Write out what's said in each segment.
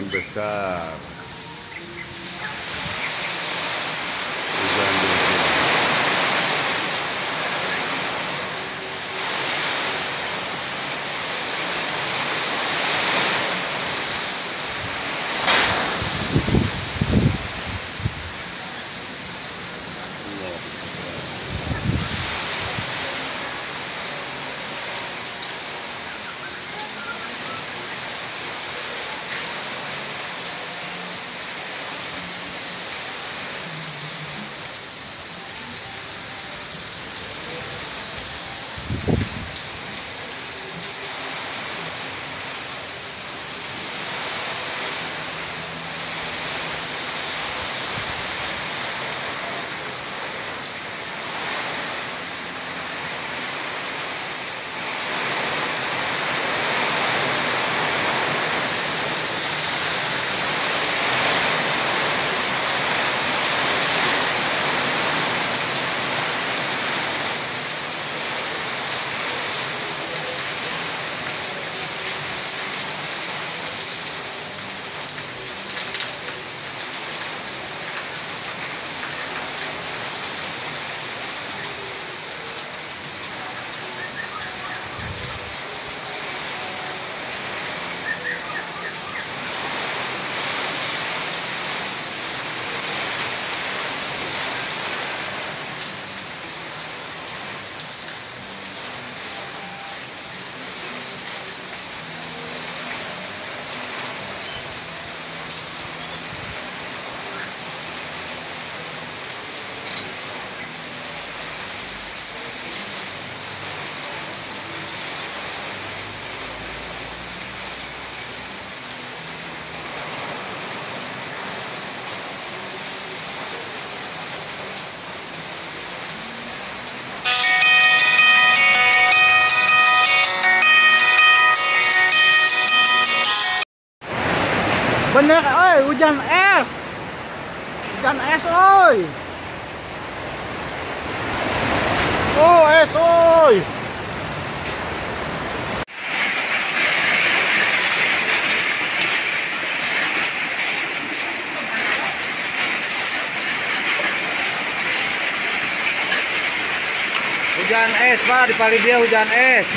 lumayan besar. Hujan deras. Bener, oi, hujan es. Hujan es, oi. Oh, es, oi. Hujan es, Pak, di Palidia hujan es.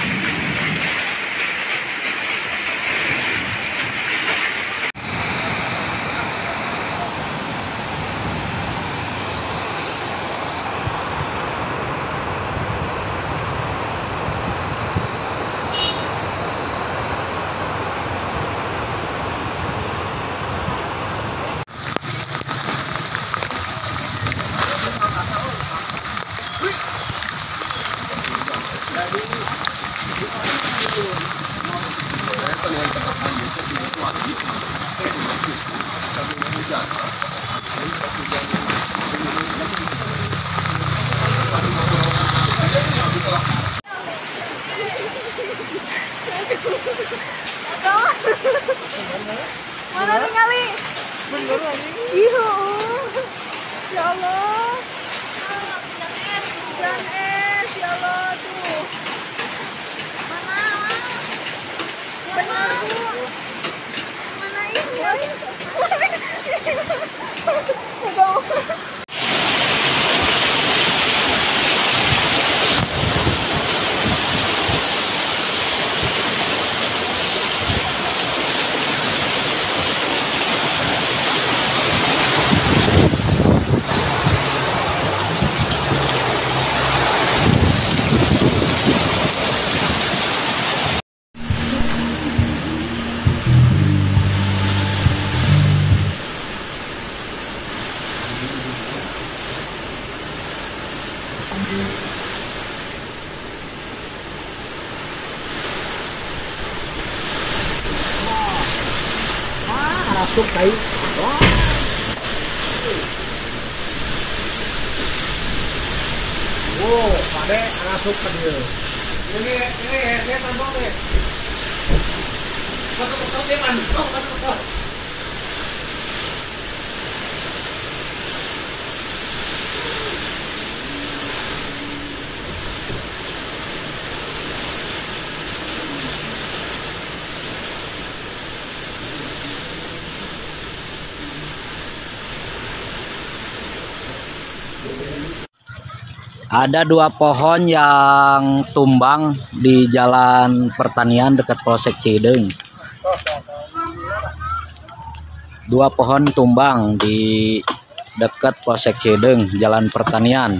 Mana ningali? Bener lagi. Ihu. Ya Allah. Hujan es, ya Allah tuh. Mana? Benar Bu. Mana ini? Masuk kai. Wow, pade masuk ke dia. Ini saya tambah deh. Kau dia mandok. Ada 2 pohon yang tumbang di Jalan Pertanian dekat Polsek Cideung. 2 pohon tumbang di dekat Polsek Cideung, Jalan Pertanian.